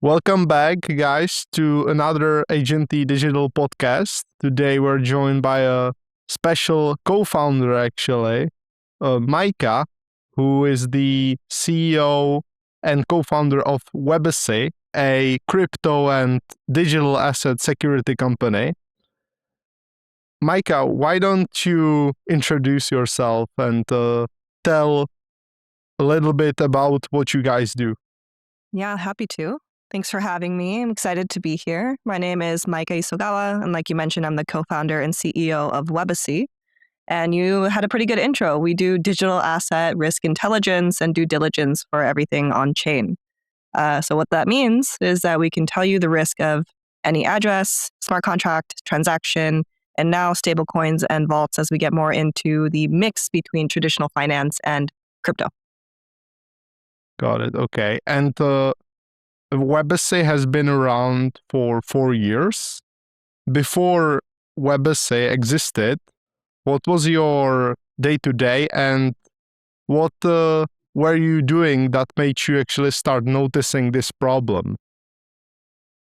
Welcome back, guys, to another Agenty Digital podcast. Today we're joined by a special co-founder, actually, Maika, who is the CEO and co-founder of Webacy, a crypto and digital asset security company. Maika, why don't you introduce yourself and tell a little bit about what you guys do? Yeah, happy to. Thanks for having me. I'm excited to be here. My name is Maika Isogawa, and like you mentioned, I'm the co-founder and CEO of Webacy. And you had a pretty good intro. We do digital asset risk intelligence and due diligence for everything on chain. So what that means is that we can tell you the risk of any address, smart contract, transaction, and now stablecoins and vaults as we get more into the mix between traditional finance and crypto. Got it. Okay. And Webacy has been around for 4 years. Before Webacy existed, what was your day-to-day and what were you doing that made you actually start noticing this problem?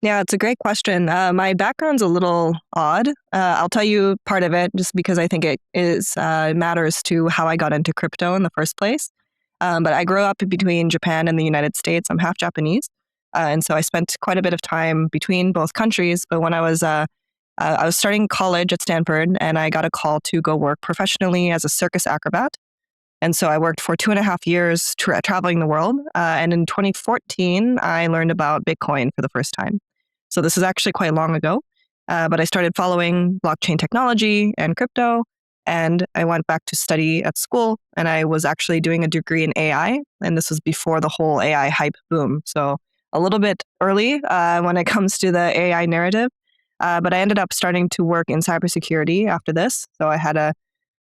Yeah, it's a great question. My background's a little odd. I'll tell you part of it just because I think it matters to how I got into crypto in the first place. But I grew up between Japan and the United States. I'm half Japanese. And so I spent quite a bit of time between both countries. But when I was starting college at Stanford, and I got a call to go work professionally as a circus acrobat. And so I worked for 2.5 years traveling the world. And in 2014, I learned about Bitcoin for the first time. So this is actually quite long ago. But I started following blockchain technology and crypto. And I went back to study at school, and I was actually doing a degree in AI. And this was before the whole AI hype boom. So a little bit early when it comes to the AI narrative. But I ended up starting to work in cybersecurity after this. So I had a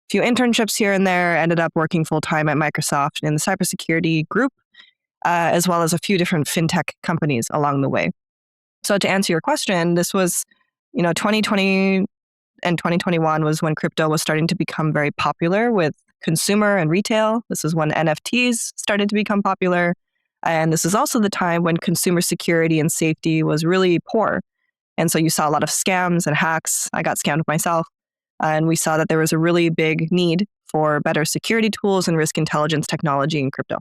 few internships here and there, ended up working full-time at Microsoft in the cybersecurity group, as well as a few different fintech companies along the way. So to answer your question, this was, 2020 and 2021 was when crypto was starting to become very popular with consumer and retail. This is when NFTs started to become popular. And this is also the time when consumer security and safety was really poor. And so you saw a lot of scams and hacks. I got scammed myself. And we saw that there was a really big need for better security tools and risk intelligence technology in crypto.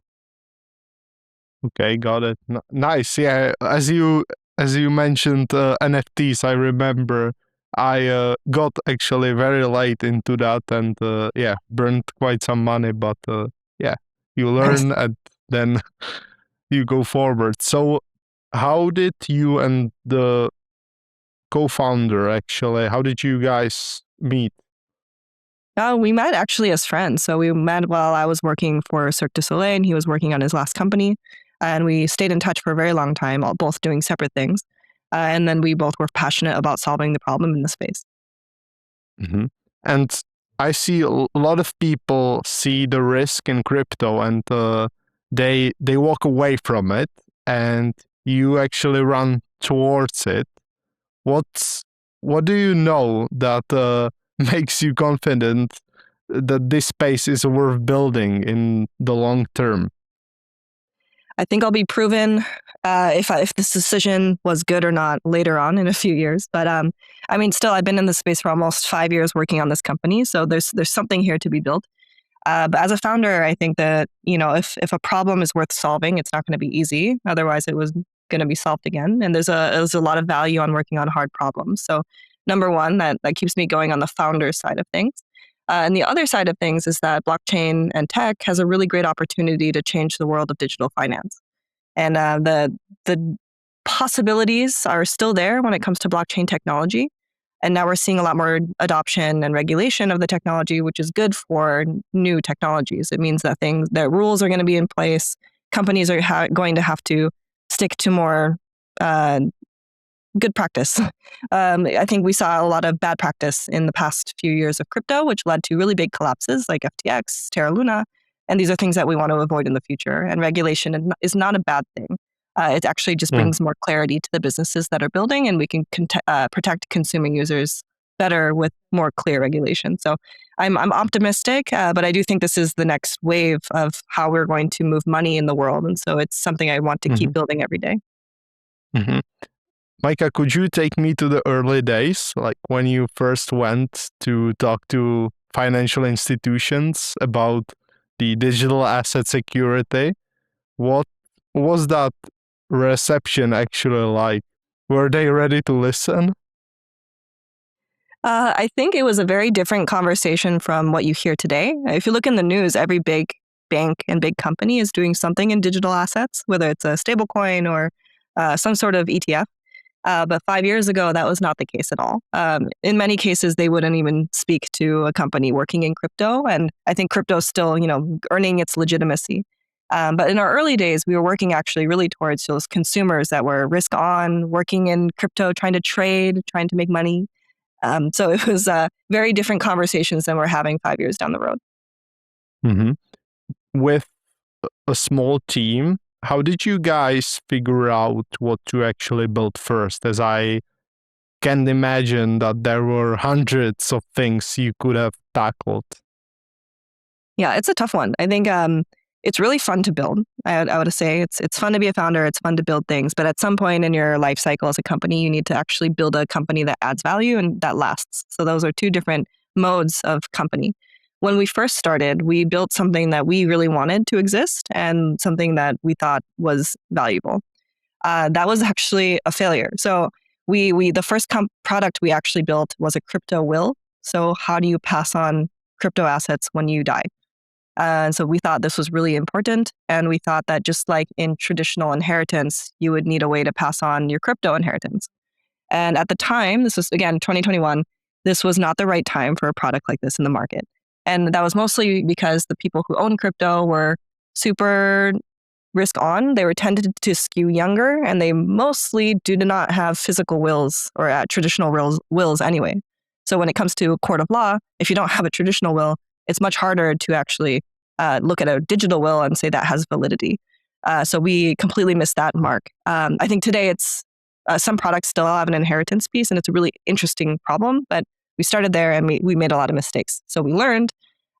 Okay, got it. Nice. Yeah, as you mentioned NFTs, I remember I got actually very late into that and burned quite some money, but yeah, you Nice. learn and then you go forward. So how did you and the co-founder actually, how did you guys meet? We met actually as friends. So we met while I was working for Cirque du Soleil and he was working on his last company. And we stayed in touch for a very long time, both doing separate things. And then we both were passionate about solving the problem in the space. Mm-hmm. And I see a lot of people see the risk in crypto and they walk away from it, and you actually run towards it. What do you know that makes you confident that this space is worth building in the long term? I think I'll be proven if this decision was good or not later on in a few years. But still, I've been in this space for almost 5 years working on this company, so there's something here to be built. But as a founder, I think that if a problem is worth solving, it's not going to be easy. Otherwise, it was going to be solved again. And there's a lot of value on working on hard problems. So number one, that keeps me going on the founder side of things. And the other side of things is that blockchain and tech has a really great opportunity to change the world of digital finance. And the possibilities are still there when it comes to blockchain technology. And now we're seeing a lot more adoption and regulation of the technology, which is good for new technologies. It means that rules are going to be in place. Companies are going to have to stick to more good practice. I think we saw a lot of bad practice in the past few years of crypto, which led to really big collapses like FTX, TerraLuna. And these are things that we want to avoid in the future. And regulation is not a bad thing. It actually just brings more clarity to the businesses that are building, and we can protect consuming users better with more clear regulation. So I'm optimistic, but I do think this is the next wave of how we're going to move money in the world. And so it's something I want to keep building every day. Mhm. Maika, could you take me to the early days, like when you first went to talk to financial institutions about the digital asset security? What was that reception actually like? Were they ready to listen? I think it was a very different conversation from what you hear today. If you look in the news, every big bank and big company is doing something in digital assets, whether it's a stablecoin or some sort of ETF. But 5 years ago, that was not the case at all. In many cases, they wouldn't even speak to a company working in crypto, and I think crypto is still, earning its legitimacy. But in our early days, we were working actually really towards those consumers that were risk on, working in crypto, trying to trade, trying to make money. So it was very different conversations than we're having 5 years down the road. Mhm. With a small team, how did you guys figure out what to actually build first? As I can imagine that there were hundreds of things you could have tackled. Yeah, it's a tough one. I think it's really fun to build. I would say it's fun to be a founder. It's fun to build things, but at some point in your life cycle as a company, you need to actually build a company that adds value and that lasts. So those are two different modes of company. When we first started, we built something that we really wanted to exist and something that we thought was valuable. That was actually a failure. So we the first product we actually built was a crypto will. So how do you pass on crypto assets when you die? And so we thought this was really important. And we thought that just like in traditional inheritance, you would need a way to pass on your crypto inheritance. And at the time, this was again 2021, this was not the right time for a product like this in the market. And that was mostly because the people who own crypto were super risk on. They were tended to skew younger, and they mostly do not have physical wills or traditional wills anyway. So when it comes to a court of law, if you don't have a traditional will, it's much harder to actually look at a digital will and say that has validity. So we completely missed that mark. I think today it's some products still have an inheritance piece, and it's a really interesting problem. But we started there, and we made a lot of mistakes. So we learned.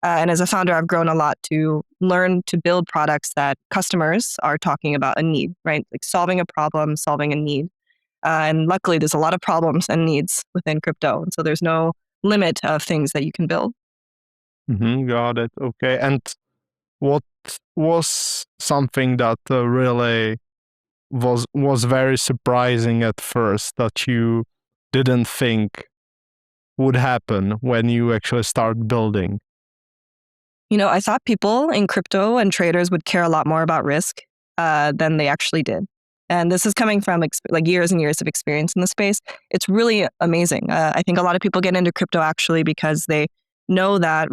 And as a founder, I've grown a lot to learn to build products that customers are talking about a need, right? Like solving a problem, solving a need. And luckily, there's a lot of problems and needs within crypto. And so there's no limit of things that you can build. Got it. Okay. And what was something that really was very surprising at first that you didn't think would happen when you actually start building? I thought people in crypto and traders would care a lot more about risk than they actually did. And this is coming from like years and years of experience in the space. It's really amazing. I think a lot of people get into crypto actually because they know that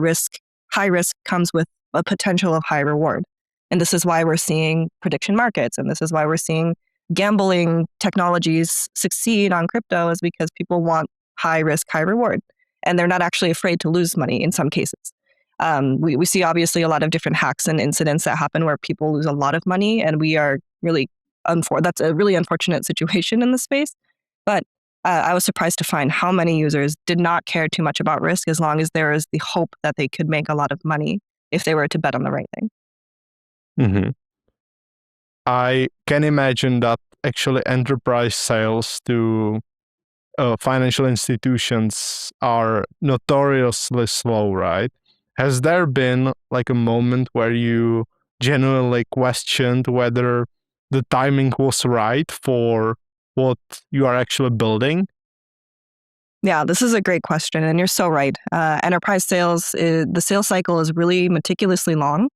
high risk comes with a potential of high reward. And this is why we're seeing prediction markets. And this is why we're seeing gambling technologies succeed on crypto, is because people want high risk, high reward. And they're not actually afraid to lose money in some cases. We see obviously a lot of different hacks and incidents that happen where people lose a lot of money, and we are really that's a really unfortunate situation in the space. But I was surprised to find how many users did not care too much about risk as long as there is the hope that they could make a lot of money if they were to bet on the right thing. Mm-hmm. I can imagine that actually enterprise sales to financial institutions are notoriously slow, right? Has there been like a moment where you genuinely questioned whether the timing was right for what you are actually building? Yeah, this is a great question, and you're so right. Enterprise sales, the sales cycle is really meticulously long,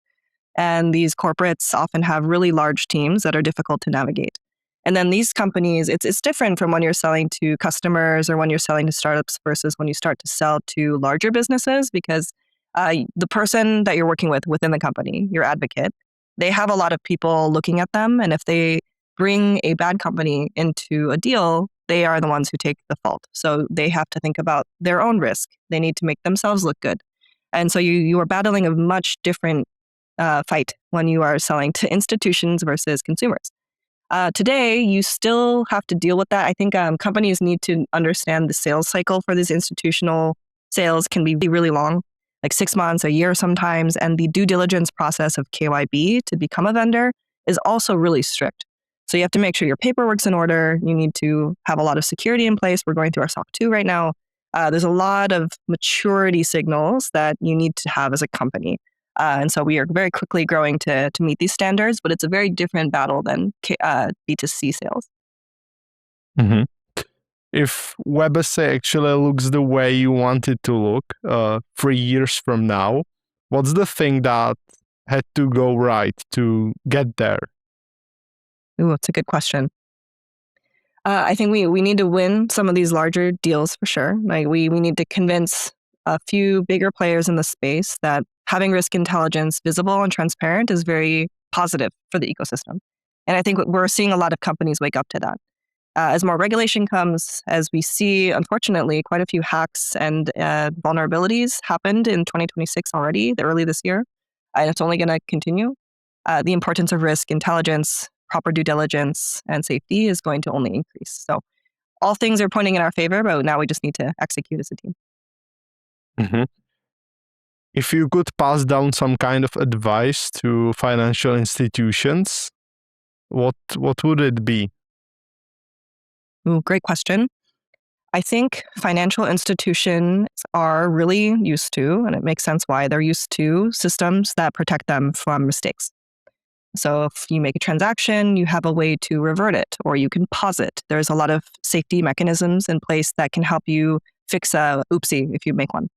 and these corporates often have really large teams that are difficult to navigate. And then these companies, it's different from when you're selling to customers or when you're selling to startups versus when you start to sell to larger businesses, because the person that you're working with within the company, your advocate, they have a lot of people looking at them. And if they bring a bad company into a deal, they are the ones who take the fault. So they have to think about their own risk. They need to make themselves look good. And so you are battling a much different fight when you are selling to institutions versus consumers. Today, you still have to deal with that. I think companies need to understand the sales cycle for these institutional sales can be really long, like 6 months, a year sometimes. And the due diligence process of KYB to become a vendor is also really strict. So you have to make sure your paperwork's in order. You need to have a lot of security in place. We're going through our SOC 2 right now. There's a lot of maturity signals that you need to have as a company. And so we are very quickly growing to meet these standards, but it's a very different battle than B2C sales. Mm-hmm. If Webacy actually looks the way you want it to look 3 years from now, what's the thing that had to go right to get there? Ooh, that's a good question. I think we need to win some of these larger deals for sure. Like we need to convince a few bigger players in the space that having risk intelligence visible and transparent is very positive for the ecosystem. And I think we're seeing a lot of companies wake up to that. As more regulation comes, as we see, unfortunately, quite a few hacks and vulnerabilities happened in 2026 already, early this year, and it's only going to continue. The importance of risk intelligence, proper due diligence, and safety is going to only increase. So all things are pointing in our favor, but now we just need to execute as a team. Mm-hmm. If you could pass down some kind of advice to financial institutions, what would it be? Ooh, great question. I think financial institutions are really used to, and it makes sense why they're used to, systems that protect them from mistakes. So if you make a transaction, you have a way to revert it or you can pause it. There's a lot of safety mechanisms in place that can help you fix a oopsie if you make one.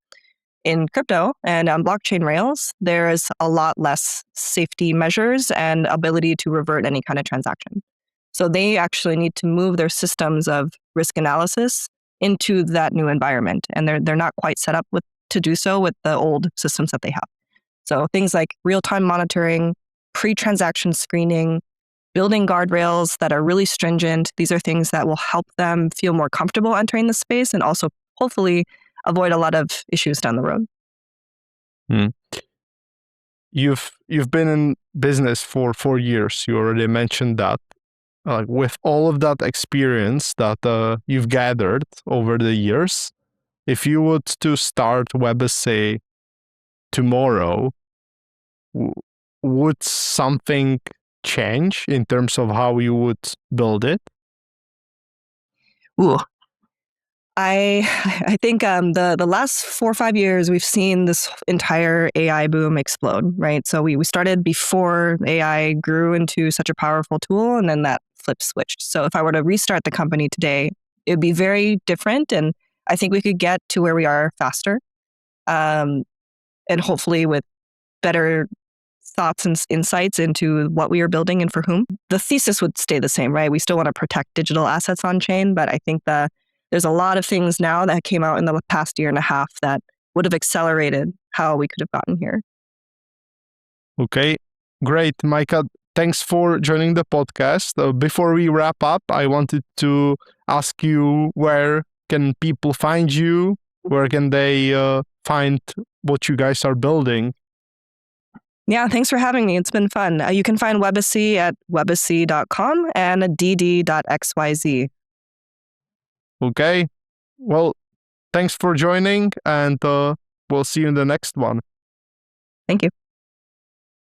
In crypto and on blockchain rails, there is a lot less safety measures and ability to revert any kind of transaction. So they actually need to move their systems of risk analysis into that new environment. And they're not quite set up to do so with the old systems that they have. So things like real-time monitoring, pre-transaction screening, building guardrails that are really stringent. These are things that will help them feel more comfortable entering the space and also hopefully avoid a lot of issues down the road. Hmm. You've been in business for 4 years. You already mentioned that. With all of that experience that you've gathered over the years, if you would to start Webacy tomorrow, would something change in terms of how you would build it? Ooh. I think the last 4 or 5 years, we've seen this entire AI boom explode, right? So we started before AI grew into such a powerful tool, and then that flip switched. So if I were to restart the company today, it would be very different, and I think we could get to where we are faster, and hopefully with better thoughts and insights into what we are building and for whom. The thesis would stay the same, right? We still want to protect digital assets on chain, but I think there's a lot of things now that came out in the past year and a half that would have accelerated how we could have gotten here. Okay, great. Maika, thanks for joining the podcast. Before we wrap up, I wanted to ask you, where can people find you? Where can they find what you guys are building? Yeah, thanks for having me. It's been fun. You can find Webacy at webacy.com and dd.xyz. Okay, well, thanks for joining, and we'll see you in the next one. Thank you.